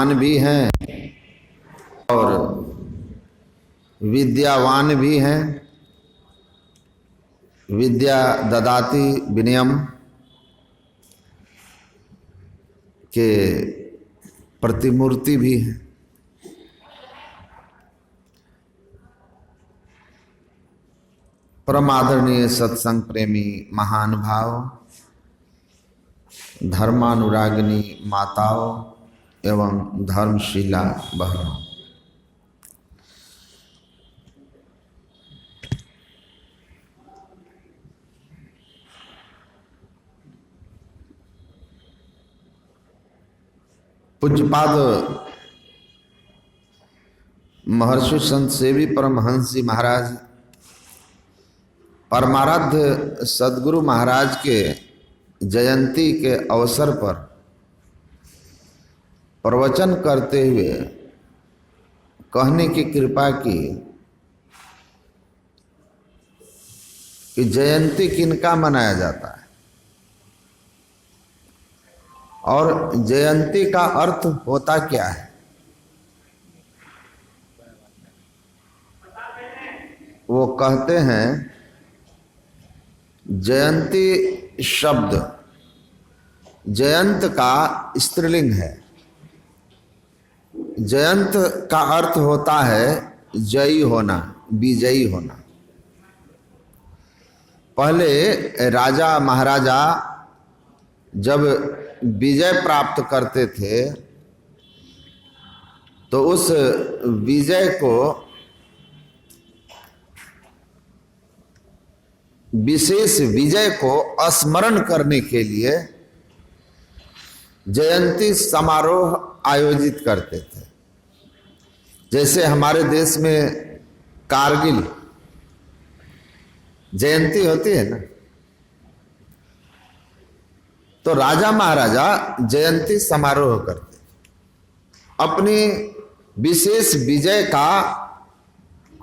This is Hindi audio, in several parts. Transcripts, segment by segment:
भी हैं और विद्यावान भी हैं। विद्या ददाति विनयम के प्रतिमूर्ति भी हैं। परम आदरणीय सत्संग प्रेमी महानुभाव, धर्मानुरागिनी माताओं एवं धर्मशीला बहनों, पूज्यपाद महर्षि संत सेवी परमहंस जी महाराज परमाराध्य सदगुरु महाराज के जयंती के अवसर पर प्रवचन करते हुए कहने की कृपा की कि जयंती किनका मनाया जाता है और जयंती का अर्थ होता क्या है। वो कहते हैं जयंती शब्द जयंत का स्त्रीलिंग है। जयंत का अर्थ होता है जयी होना, विजयी होना। पहले राजा महाराजा जब विजय प्राप्त करते थे तो उस विजय को विशेष विजय को स्मरण करने के लिए जयंती समारोह आयोजित करते थे। जैसे हमारे देश में कारगिल जयंती होती है ना, तो राजा महाराजा जयंती समारोह करते, अपनी विशेष विजय का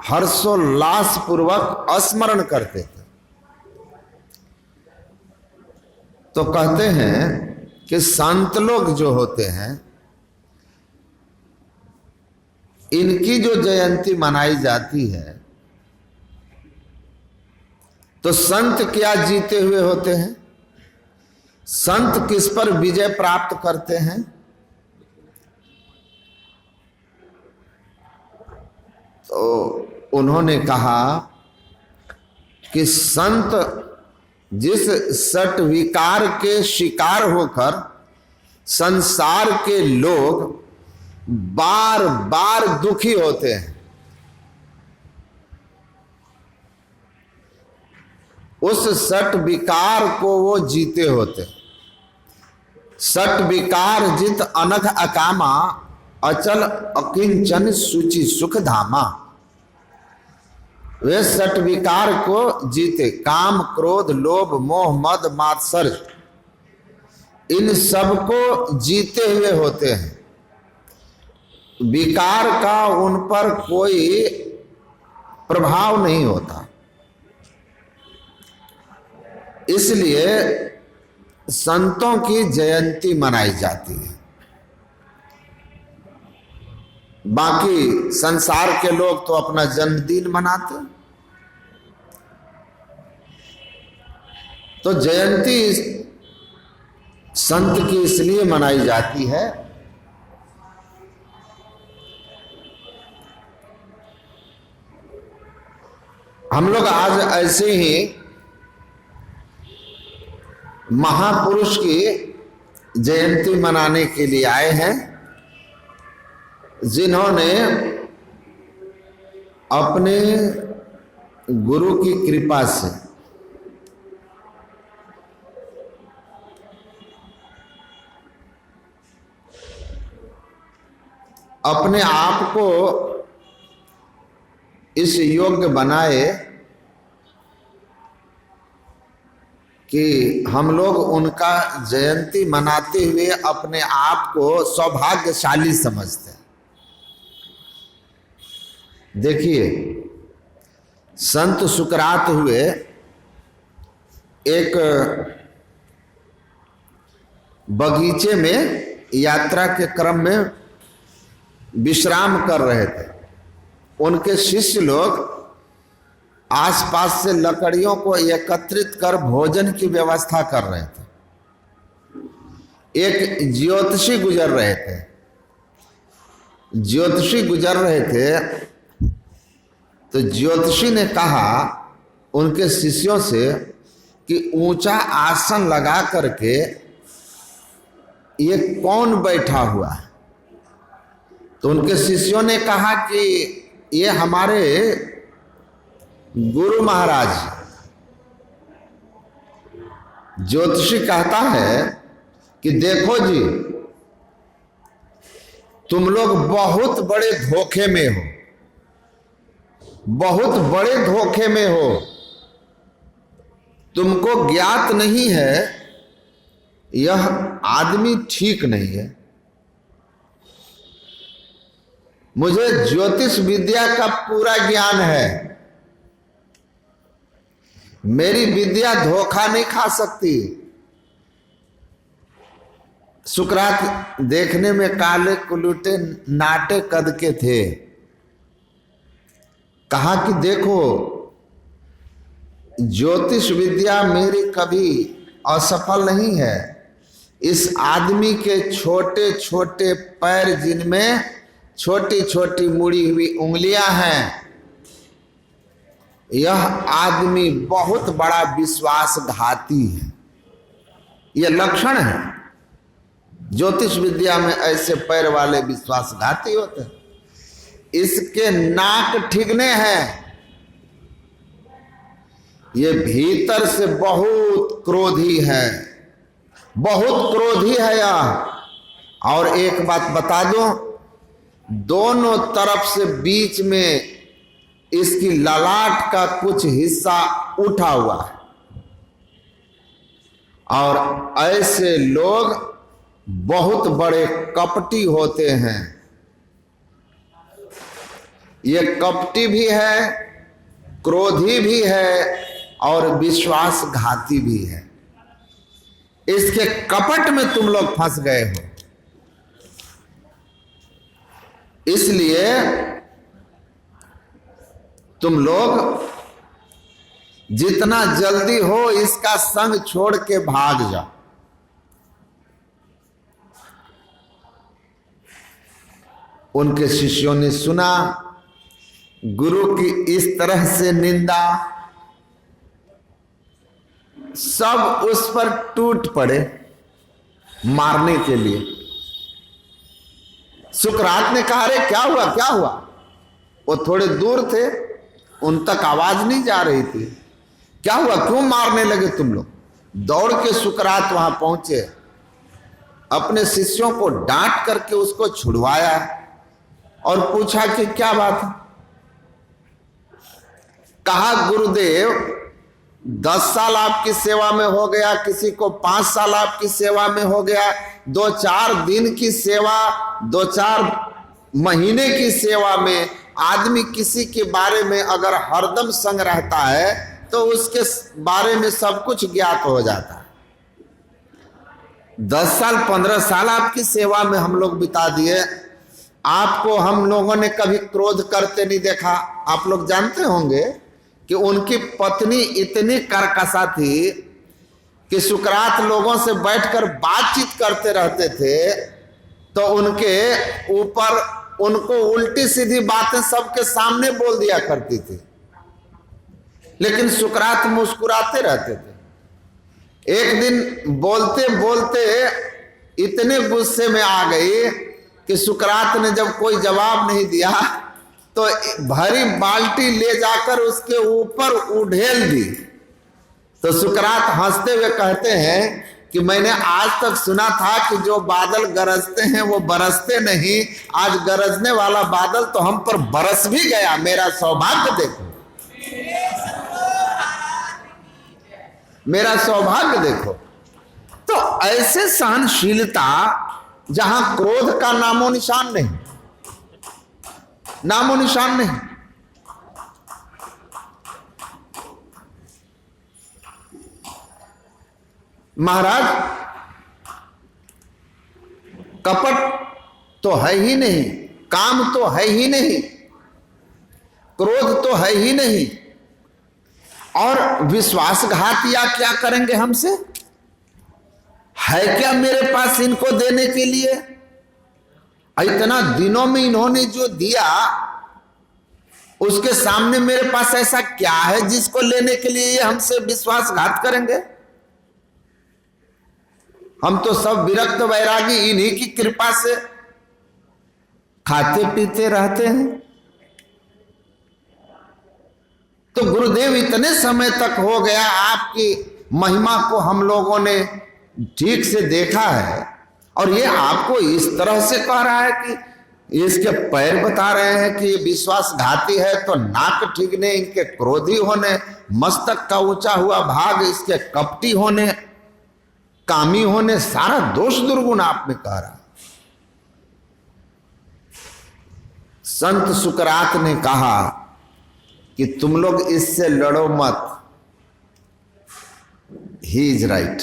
हर्षोल्लास पूर्वक स्मरण करते थे। तो कहते हैं कि संत लोग जो होते हैं इनकी जो जयंती मनाई जाती है तो संत क्या जीते हुए होते हैं, संत किस पर विजय प्राप्त करते हैं। तो उन्होंने कहा कि संत जिस सट विकार के शिकार होकर संसार के लोग बार बार दुखी होते हैं, उस सट विकार को वो जीते होते। सट विकार जित अनघ अकामा, अचल अकिंचन सुचि सुख धामा। वे सट विकार को जीते, काम क्रोध लोभ मोह मद मात्सर्य इन सब को जीते हुए होते हैं। विकार का उन पर कोई प्रभाव नहीं होता। इसलिए संतों की जयंती मनाई जाती है। बाकी संसार के लोग तो अपना जन्मदिन मनाते। तो जयंती संत की इसलिए मनाई जाती है हम लोग आज ऐसे ही महापुरुष की जयंती मनाने के लिए आए हैं जिन्होंने अपने गुरु की कृपा से अपने आप को इस योग्य बनाए कि हम लोग उनका जयंती मनाते हुए अपने आप को सौभाग्यशाली समझते हैं। देखिए, संत सुकरात हुए, एक बगीचे में यात्रा के क्रम में विश्राम कर रहे थे। उनके शिष्य लोग आसपास से लकड़ियों को एकत्रित कर भोजन की व्यवस्था कर रहे थे। एक ज्योतिषी गुजर रहे थे। ज्योतिषी गुजर रहे थे तो ज्योतिषी ने कहा उनके शिष्यों से कि ऊंचा आसन लगा करके ये कौन बैठा हुआ है। तो उनके शिष्यों ने कहा कि ये हमारे गुरु महाराज। ज्योतिषी कहता है कि देखो जी, तुम लोग बहुत बड़े धोखे में हो, बहुत बड़े धोखे में हो। तुमको ज्ञात नहीं है यह आदमी ठीक नहीं है। मुझे ज्योतिष विद्या का पूरा ज्ञान है। मेरी विद्या धोखा नहीं खा सकती। सुकरात देखने में काले कुलूटे नाटे कद के थे। कहा कि देखो, ज्योतिष विद्या मेरी कभी असफल नहीं है। इस आदमी के छोटे छोटे पैर, जिनमें छोटी छोटी मुड़ी हुई उंगलियां हैं, यह आदमी बहुत बड़ा विश्वासघाती है। यह लक्षण है। ज्योतिष विद्या में ऐसे पैर वाले विश्वासघाती होते हैं। इसके नाक ठिगने हैं। ये भीतर से बहुत क्रोधी है, बहुत क्रोधी है यह। और एक बात बता दूं, दोनों तरफ से बीच में इसकी ललाट का कुछ हिस्सा उठा हुआ है। और ऐसे लोग बहुत बड़े कपटी होते हैं। ये कपटी भी है, क्रोधी भी है और विश्वासघाती भी है। इसके कपट में तुम लोग फंस गए हो। इसलिए तुम लोग जितना जल्दी हो इसका संग छोड़ के भाग जाओ। उनके शिष्यों ने सुना गुरु की इस तरह से निंदा, सब उस पर टूट पड़े मारने के लिए। सुकरात ने कहा, अरे क्या हुआ क्या हुआ। वो थोड़े दूर थे, उन तक आवाज नहीं जा रही थी। क्या हुआ, क्यों मारने लगे तुम लोग। दौड़ के सुकरात वहां पहुंचे, अपने शिष्यों को डांट करके उसको छुड़वाया और पूछा कि क्या बात है। कहा, गुरुदेव 10 साल आपकी सेवा में हो गया, किसी को 5 साल आपकी सेवा में हो गया, 2-4 दिन की सेवा, 2-4 महीने की सेवा में आदमी किसी के बारे में अगर हरदम संग रहता है तो उसके बारे में सब कुछ ज्ञात हो जाता है। 10 साल 15 साल आपकी सेवा में हम लोग बिता दिए, आपको हम लोगों ने कभी क्रोध करते नहीं देखा। आप लोग जानते होंगे कि उनकी पत्नी इतनी कर्कशा थी कि सुकरात लोगों से बैठकर बातचीत करते रहते थे तो उनके ऊपर उनको उल्टी सीधी बातें सबके सामने बोल दिया करती थी, लेकिन सुकरात मुस्कुराते रहते थे। एक दिन बोलते बोलते इतने गुस्से में आ गई कि सुकरात ने जब कोई जवाब नहीं दिया तो भरी बाल्टी ले जाकर उसके ऊपर उड़ेल दी। तो सुकरात हंसते हुए कहते हैं कि मैंने आज तक सुना था कि जो बादल गरजते हैं वो बरसते नहीं, आज गरजने वाला बादल तो हम पर बरस भी गया। मेरा सौभाग्य देखो, मेरा सौभाग्य देखो। तो ऐसे सहनशीलता जहां क्रोध का नामो निशान नहीं, नामो निशान नहीं। महाराज कपट तो है ही नहीं, काम तो है ही नहीं, क्रोध तो है ही नहीं, और विश्वासघात या क्या करेंगे हमसे? है क्या मेरे पास इनको देने के लिए? इतना दिनों में इन्होंने जो दिया, उसके सामने मेरे पास ऐसा क्या है जिसको लेने के लिए ये हमसे विश्वासघात करेंगे? हम तो सब विरक्त वैरागी इन्हीं की कृपा से खाते पीते रहते हैं। तो गुरुदेव इतने समय तक हो गया, आपकी महिमा को हम लोगों ने ठीक से देखा है, और ये आपको इस तरह से कह रहा है कि इसके पैर बता रहे हैं कि ये विश्वासघाती है, तो नाक ठीकने, इनके क्रोधी होने, मस्तक का ऊंचा हुआ भाग इसके कपटी होने, कामी होने, सारा दोष दुर्गुण आपने कह रहा। संत सुकरात ने कहा कि तुम लोग इससे लड़ो मत, ही इज राइट।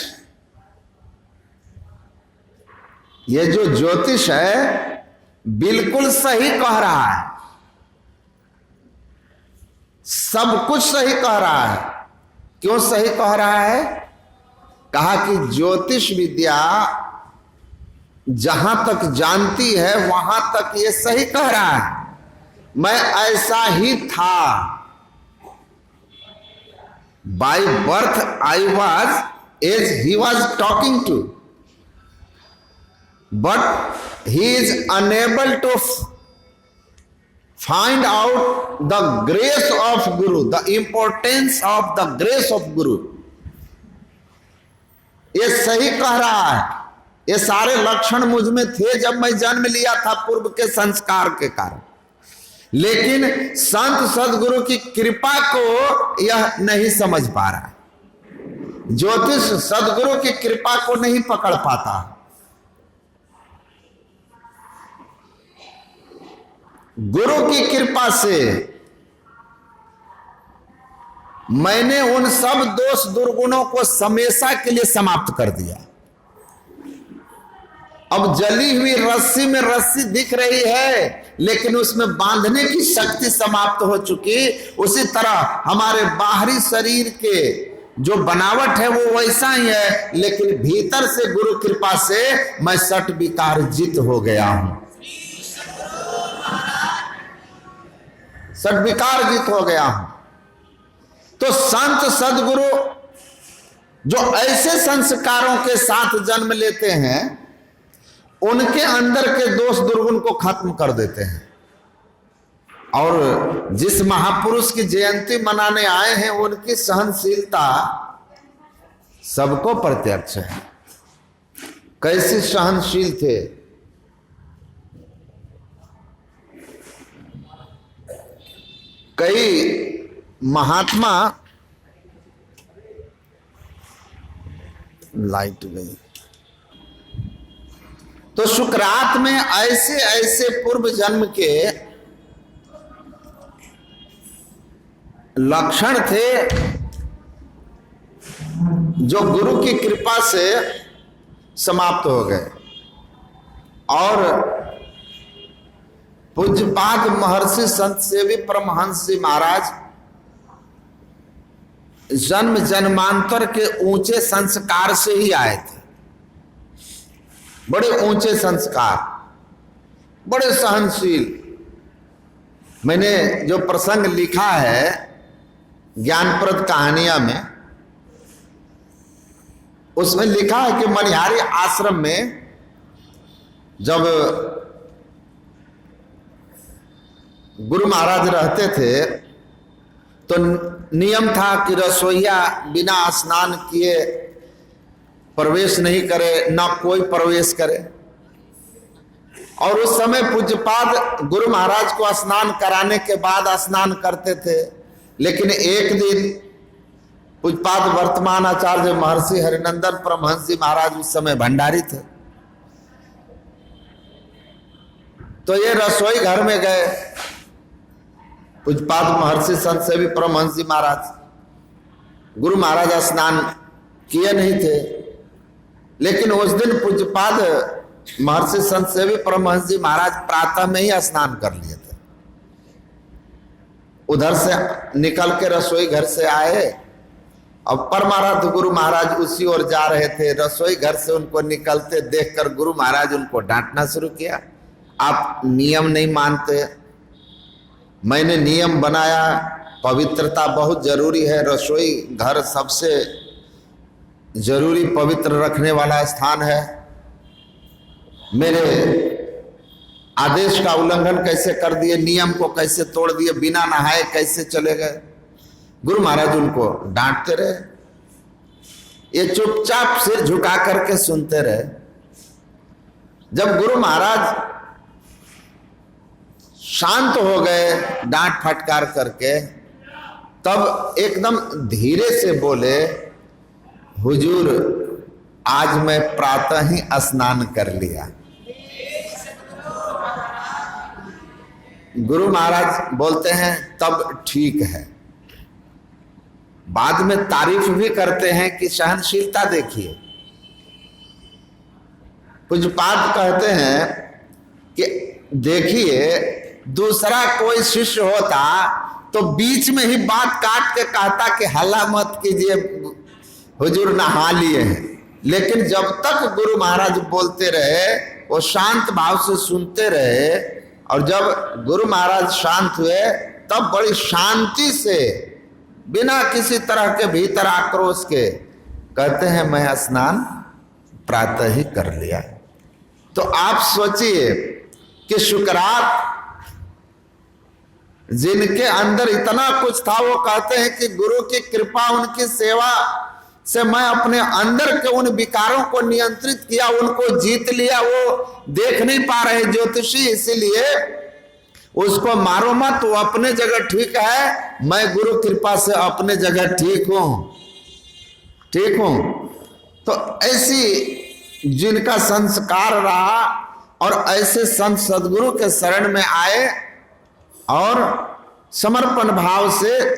ये जो ज्योतिष है बिल्कुल सही कह रहा है, सब कुछ सही कह रहा है। क्यों सही कह रहा है? कहा कि ज्योतिष विद्या जहां तक जानती है वहां तक ये सही कह रहा है। मैं ऐसा ही था, by birth I was as he was talking to, but he is unable to find out the grace of Guru, the importance of the grace of Guru। ये सही कह रहा है, ये सारे लक्षण मुझ में थे जब मैं जन्म लिया था पूर्व के संस्कार के कारण, लेकिन संत सदगुरु की कृपा को यह नहीं समझ पा रहा, ज्योतिष सदगुरु की कृपा को नहीं पकड़ पाता। गुरु की कृपा से मैंने उन सब दोष दुर्गुणों को हमेशा के लिए समाप्त कर दिया। अब जली हुई रस्सी में रस्सी दिख रही है, लेकिन उसमें बांधने की शक्ति समाप्त हो चुकी। उसी तरह हमारे बाहरी शरीर के जो बनावट है वो वैसा ही है, लेकिन भीतर से गुरु कृपा से मैं सट विकार जित हो गया हूं, सद्विकार जीत हो गया हूं। तो संत सदगुरु जो ऐसे संस्कारों के साथ जन्म लेते हैं, उनके अंदर के दोष दुर्गुण को खत्म कर देते हैं। और जिस महापुरुष की जयंती मनाने आए हैं, उनकी सहनशीलता सबको प्रत्यक्ष है। कैसे सहनशील थे। कई महात्मा, लाइट गई, तो सुकरात में ऐसे ऐसे पूर्व जन्म के लक्षण थे जो गुरु की कृपा से समाप्त हो गए। और पूज्यपाद महर्षि संत सेवी परमहंस जी महाराज जन्म जन्मांतर के ऊंचे संस्कार से ही आए थे, बड़े ऊंचे संस्कार, बड़े सहनशील। मैंने जो प्रसंग लिखा है ज्ञानप्रद कहानियां में, उसमें लिखा है कि मनिहारी आश्रम में जब गुरु महाराज रहते थे, तो नियम था कि रसोईया बिना स्नान किए प्रवेश नहीं करे, ना कोई प्रवेश करे। और उस समय पूज्यपाद गुरु महाराज को स्नान कराने के बाद स्नान करते थे। लेकिन एक दिन पूज्यपाद वर्तमान आचार्य महर्षि हरिनंदन परमहंस जी महाराज उस समय भंडारी थे, तो ये रसोई घर में गए। पूज्यपाद महर्षि संत सेवी परमहंस जी महाराज, गुरु महाराज स्नान किए नहीं थे, लेकिन उस दिन पूज्यपाद महर्षि संत सेवी परमहंस जी महाराज प्रातः में ही स्नान कर लिए थे। उधर से निकल के रसोई घर से आए, अब परमाराध्य गुरु महाराज उसी ओर जा रहे थे। रसोई घर से उनको निकलते देखकर गुरु महाराज उनको डांटना शुरू किया, आप नियम नहीं मानते, मैंने नियम बनाया, पवित्रता बहुत जरूरी है, रसोई घर सबसे जरूरी पवित्र रखने वाला स्थान है, मेरे आदेश का उल्लंघन कैसे कर दिए, नियम को कैसे तोड़ दिए, बिना नहाए कैसे चले गए। गुरु महाराज उनको डांटते रहे, ये चुपचाप सिर झुका करके सुनते रहे। जब गुरु महाराज शांत हो गए डांट फटकार करके, तब एकदम धीरे से बोले, हुजूर आज मैं प्रातः ही स्नान कर लिया। गुरु महाराज बोलते हैं तब ठीक है। बाद में तारीफ भी करते हैं कि सहनशीलता देखिए। पूज्यपाद कहते हैं कि देखिए दूसरा कोई शिष्य होता तो बीच में ही बात काट के कहता कि हल्ला मत कीजिए, हुजूर नहा लिए हैं। लेकिन जब तक गुरु महाराज बोलते रहे वो शांत भाव से सुनते रहे, और जब गुरु महाराज शांत हुए तब बड़ी शांति से बिना किसी तरह के भीतर आक्रोश के कहते हैं मैं स्नान प्रातः ही कर लिया। तो आप सोचिए कि शुक्रात जिनके अंदर इतना कुछ था, वो कहते हैं कि गुरु की कृपा, उनकी सेवा से मैं अपने अंदर के उन विकारों को नियंत्रित किया, उनको जीत लिया। वो देख नहीं पा रहे ज्योतिषी, इसीलिए उसको मारो मत, वो अपने जगह ठीक है, मैं गुरु कृपा से अपने जगह ठीक हूं। तो ऐसी जिनका संस्कार रहा और ऐसे संत सदगुरु के शरण में आए और समर्पण भाव से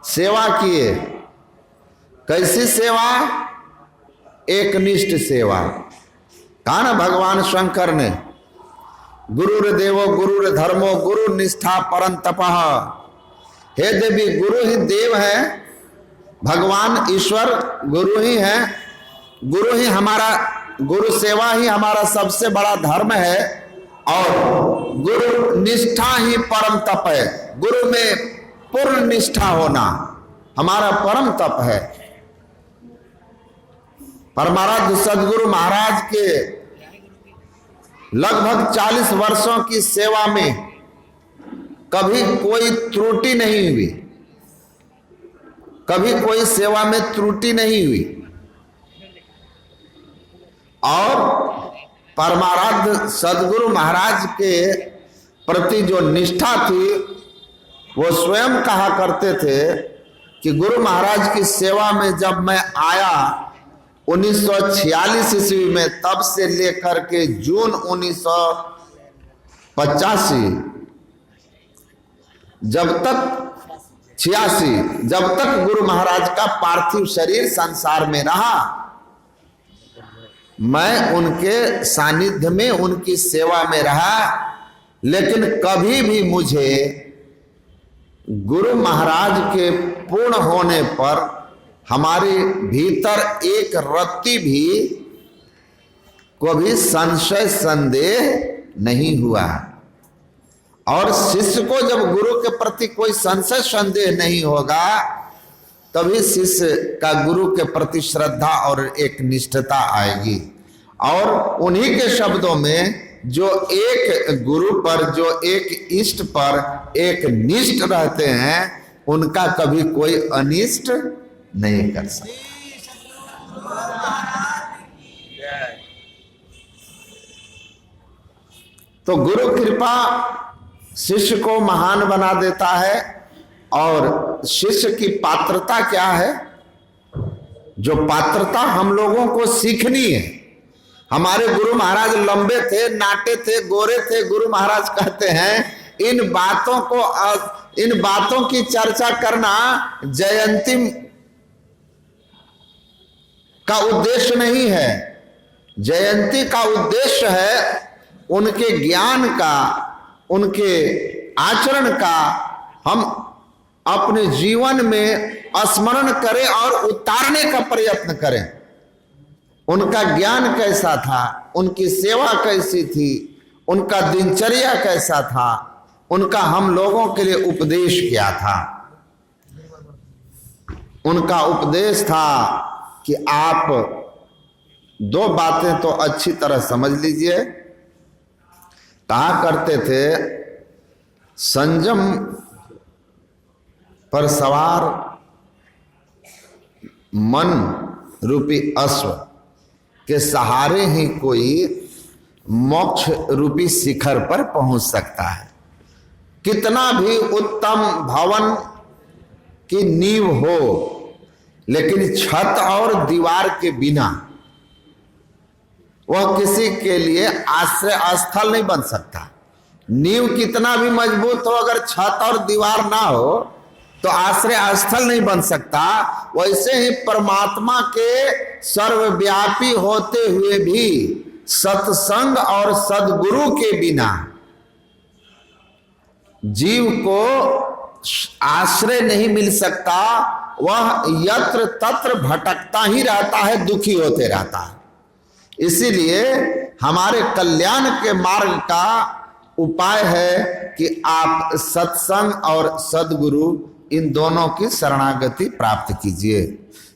सेवा किए। कैसी सेवा? एक निष्ठ सेवा। कहा ना भगवान शंकर ने, गुरुर देवो गुरुर धर्मो गुरु निष्ठा परम तपः। हे देवी, गुरु ही देव है, भगवान ईश्वर गुरु ही है, गुरु ही हमारा, गुरु सेवा ही हमारा सबसे बड़ा धर्म है, और गुरु निष्ठा ही परम तप है। गुरु में पूर्ण निष्ठा होना हमारा परम तप है। परमाराध्य सदगुरु महाराज के लगभग 40 वर्षों की सेवा में कभी कोई त्रुटि नहीं हुई, कभी कोई सेवा में त्रुटि नहीं हुई। और परमाराध्य सदगुरु महाराज के प्रति जो निष्ठा थी, वो स्वयं कहा करते थे कि गुरु महाराज की सेवा में जब मैं आया 1946 ईस्वी में, तब से लेकर के जून 1985 जब तक गुरु महाराज का पार्थिव शरीर संसार में रहा, मैं उनके सानिध्य में, उनकी सेवा में रहा। लेकिन कभी भी मुझे गुरु महाराज के पूर्ण होने पर हमारे भीतर एक रत्ती भी कभी संशय संदेह नहीं हुआ। और शिष्य को जब गुरु के प्रति कोई संशय संदेह नहीं होगा, तभी शिष्य का गुरु के प्रति श्रद्धा और एक निष्ठता आएगी। और उन्हीं के शब्दों में, जो एक गुरु पर, जो एक इष्ट पर एक निष्ठ रहते हैं, उनका कभी कोई अनिष्ट नहीं कर सकता। तो गुरु कृपा शिष्य को महान बना देता है। और शिष्य की पात्रता क्या है? जो पात्रता हम लोगों को सीखनी है। हमारे गुरु महाराज लंबे थे, नाटे थे, गोरे थे। गुरु महाराज कहते हैं इन बातों की चर्चा करना जयंती का उद्देश्य नहीं है। जयंती का उद्देश्य है उनके ज्ञान का, उनके आचरण का हम अपने जीवन में स्मरण करें और उतारने का प्रयत्न करें। उनका ज्ञान कैसा था, उनकी सेवा कैसी थी, उनका दिनचर्या कैसा था, उनका हम लोगों के लिए उपदेश क्या था। उनका उपदेश था कि आप दो बातें तो अच्छी तरह समझ लीजिए। कहा करते थे, संयम पर सवार मन रूपी अश्व के सहारे ही कोई मोक्ष रूपी शिखर पर पहुंच सकता है। कितना भी उत्तम भवन की नींव हो, लेकिन छत और दीवार के बिना वह किसी के लिए आश्रय स्थल नहीं बन सकता। नींव कितना भी मजबूत हो, अगर छत और दीवार ना हो तो आश्रय स्थल नहीं बन सकता। वैसे ही परमात्मा के सर्वव्यापी होते हुए भी सत्संग और सद्गुरु के बिना जीव को आश्रय नहीं मिल सकता। वह यत्र तत्र भटकता ही रहता है, दुखी होते रहता है। इसीलिए हमारे कल्याण के मार्ग का उपाय है कि आप सत्संग और सद्गुरु इन दोनों की शरणागति प्राप्त कीजिए।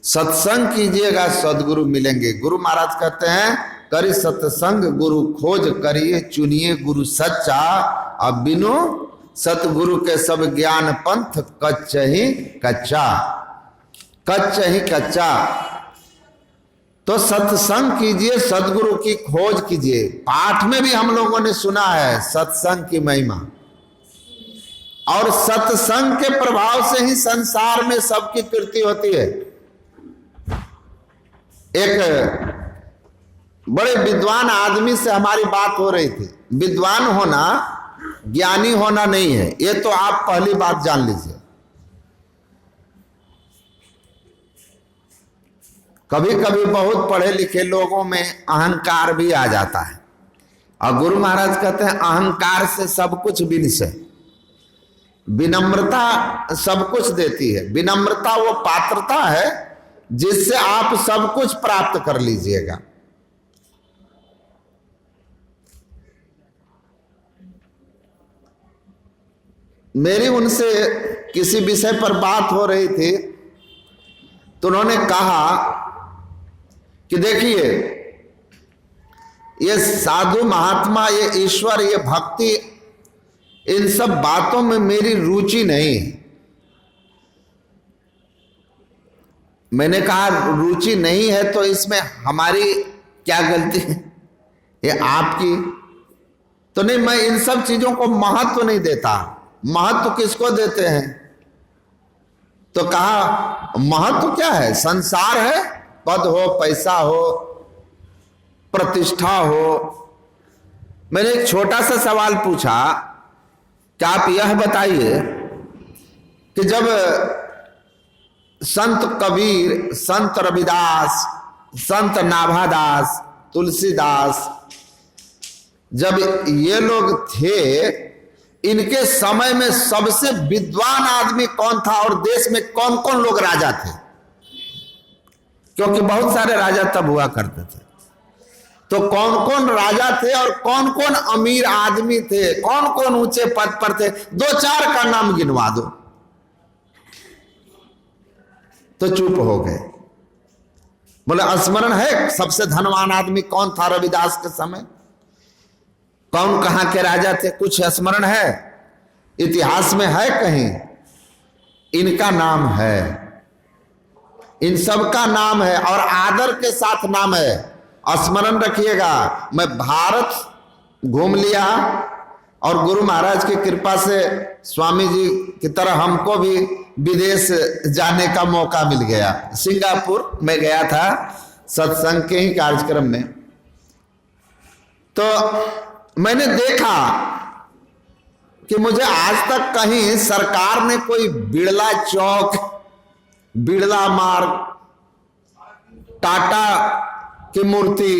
सत्संग कीजिएगा, सद्गुरु मिलेंगे। गुरु महाराज कहते हैं, करी सत्संग गुरु खोज करिए, चुनिए गुरु सच्चा, अब बिनु सतगुरु के सब ज्ञान पंथ कच्च ही कच्चा, कच्च ही कच्चा। तो सत्संग कीजिए, सदगुरु की खोज कीजिए। पाठ में भी हम लोगों ने सुना है सत्संग की महिमा, और सत्संग के प्रभाव से ही संसार में सबकी कीर्ति होती है। एक बड़े विद्वान आदमी से हमारी बात हो रही थी। विद्वान होना ज्ञानी होना नहीं है, ये तो आप पहली बात जान लीजिए। कभी कभी बहुत पढ़े लिखे लोगों में अहंकार भी आ जाता है, और गुरु महाराज कहते हैं अहंकार से सब कुछ विनिश है। विनम्रता सब कुछ देती है। विनम्रता वो पात्रता है जिससे आप सब कुछ प्राप्त कर लीजिएगा। मेरी उनसे किसी विषय पर बात हो रही थी, तो उन्होंने कहा कि देखिए, ये साधु महात्मा, ये ईश्वर, ये भक्ति, इन सब बातों में मेरी रुचि नहीं है। मैंने कहा रुचि नहीं है तो इसमें हमारी क्या गलती है, ये आपकी तो नहीं। मैं इन सब चीजों को महत्व नहीं देता। महत्व किसको देते हैं? तो कहा महत्व क्या है? संसार है, पद हो, पैसा हो, प्रतिष्ठा हो। मैंने एक छोटा सा सवाल पूछा कि आप यह बताइए कि जब संत कबीर, संत रविदास, संत नाभादास, तुलसीदास, जब ये लोग थे, इनके समय में सबसे विद्वान आदमी कौन था और देश में कौन कौन लोग राजा थे? क्योंकि बहुत सारे राजा तब हुआ करते थे। तो कौन कौन राजा थे और कौन कौन अमीर आदमी थे, कौन कौन ऊंचे पद पर थे? दो चार का नाम गिनवा दो। तो चुप हो गए। बोले स्मरण है सबसे धनवान आदमी कौन था रविदास के समय? कौन कहां के राजा थे? कुछ स्मरण है? इतिहास में है कहीं? इनका नाम है, इन सब का नाम है और आदर के साथ नाम है। स्मरण रखिएगा। मैं भारत घूम लिया और गुरु महाराज की कृपा से स्वामी जी की तरह हमको भी विदेश जाने का मौका मिल गया। सिंगापुर में गया था सत्संग के ही कार्यक्रम में। तो मैंने देखा कि मुझे आज तक कहीं सरकार ने कोई बिड़ला चौक, बिड़ला मार्ग, टाटा की मूर्ति,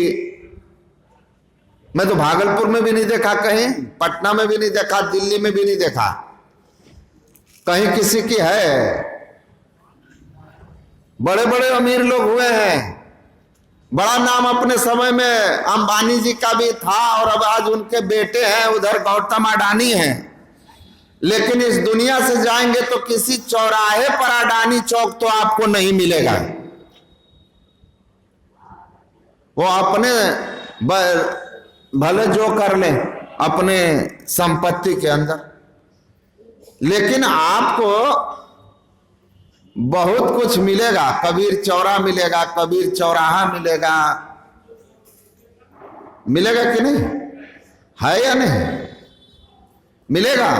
मैं तो भागलपुर में भी नहीं देखा, कहीं पटना में भी नहीं देखा, दिल्ली में भी नहीं देखा, कहीं किसी की है। बड़े बड़े अमीर लोग हुए हैं, बड़ा नाम अपने समय में अंबानी जी का भी था, और अब आज उनके बेटे हैं, उधर गौतम अडानी हैं। लेकिन इस दुनिया से जाएंगे तो किसी चौराहे पर अडानी चौक तो आपको नहीं मिलेगा। वो अपने भले जो कर ले अपने संपत्ति के अंदर, लेकिन आपको बहुत कुछ मिलेगा। कबीर चौरा मिलेगा, कबीर चौराहा मिलेगा, मिलेगा कि नहीं, है या नहीं मिलेगा।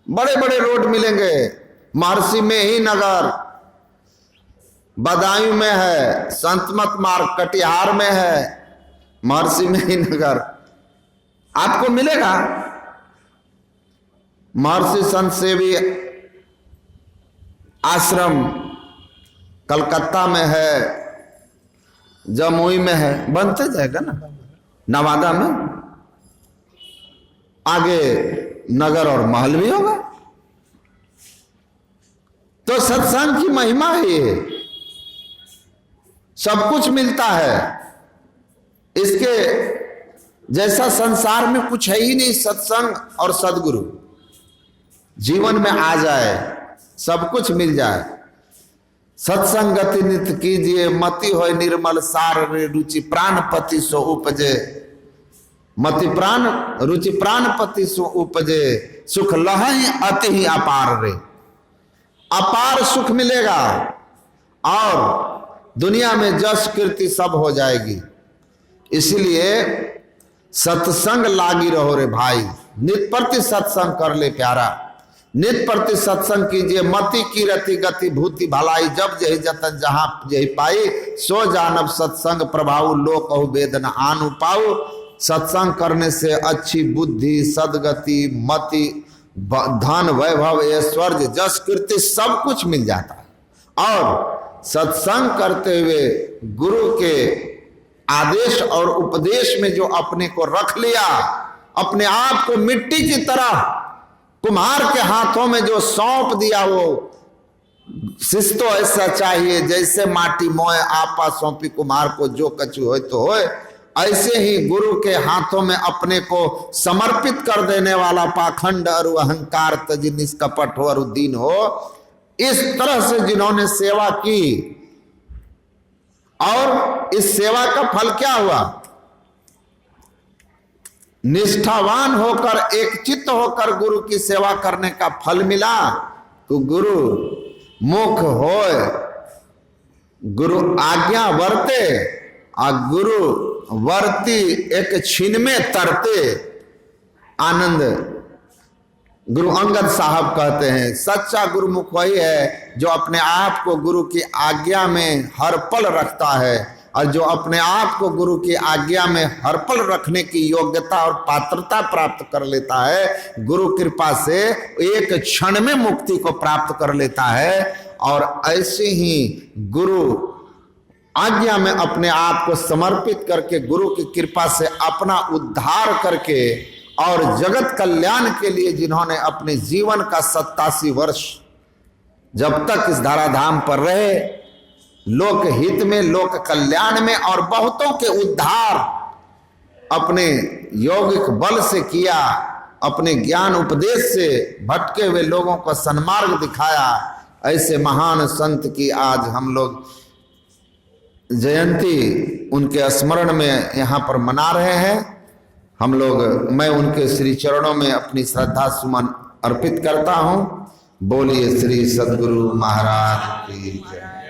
बड़े बड़े रोड मिलेंगे, महर्षि में ही नगर, बदायूं में है, संतमत मार्ग कटिहार में है, महर्षि में ही नगर आपको मिलेगा। महर्षि संत सेवी आश्रम कलकत्ता में है, जमुई में है, बनते जाएगा ना, नवादा में, आगे नगर और महल भी होगा। तो सत्संग की महिमा है ये, सब कुछ मिलता है। इसके जैसा संसार में कुछ है ही नहीं। सत्संग और सदगुरु जीवन में आ जाए, सब कुछ मिल जाए। सत्संग गति नित्य कीजिए, मति होय निर्मल सार रे, रुचि प्राणपति सो उपजे, मति प्राण रुचि प्राणपति सो उपजे, सुख लहई अति ही अपार रे। अपार सुख मिलेगा और दुनिया में जस कीर्ति सब हो जाएगी। इसलिए सत्संग लागी रहो रे भाई, नित प्रति सत्संग कर ले प्यारा, नित प्रति सत्संग कीजिए। मति की रति गति भूति भलाई, जब जही जतन जहां जही पाई, सो जानब सत्संग प्रभाव, लोक कहु वेदन आनु पाऊ। सत्संग करने से अच्छी बुद्धि, सदगति, मति, धन, वैभव, ऐश्वर्य, जस कीर्ति सब कुछ मिल जाता है। और सत्संग करते हुए गुरु के आदेश और उपदेश में जो अपने को रख लिया, अपने आप को मिट्टी की तरह कुम्हार के हाथों में जो सौंप दिया, वो शिष्य तो ऐसा चाहिए जैसे माटी मोए आपा सौंपी कुम्हार को, जो कछु होए तो होए। ऐसे ही गुरु के हाथों में अपने को समर्पित कर देने वाला, पाखंड और अहंकार तजी निष्कपट हो और दीन हो, इस तरह से जिन्होंने सेवा की, और इस सेवा का फल क्या हुआ, निष्ठावान होकर एक चित्त होकर गुरु की सेवा करने का फल मिला। तो गुरु मुख होए, गुरु आज्ञा वर्ते, और गुरु वर्ती एक छिन में तरते आनंद। गुरु अंगद साहब कहते हैं, सच्चा गुरुमुख वही है जो अपने आप को गुरु की आज्ञा में हर पल रखता है, और जो अपने आप को गुरु की आज्ञा में हर पल रखने की योग्यता और पात्रता प्राप्त कर लेता है, गुरु कृपा से एक क्षण में मुक्ति को प्राप्त कर लेता है। और ऐसे ही गुरु आज्ञा में अपने आप को समर्पित करके, गुरु की कृपा से अपना उद्धार करके, और जगत कल्याण के लिए जिन्होंने अपने जीवन का 87 वर्ष जब तक इस धराधाम पर रहे, लोक हित में, लोक कल्याण में और बहुतों के उद्धार अपने यौगिक बल से किया, अपने ज्ञान उपदेश से भटके हुए लोगों को सन्मार्ग दिखाया, ऐसे महान संत की आज हम लोग जयंती उनके स्मरण में यहाँ पर मना रहे हैं। हम लोग, मैं उनके श्री चरणों में अपनी श्रद्धा सुमन अर्पित करता हूँ। बोलिए श्री सद्गुरु महाराज की जय।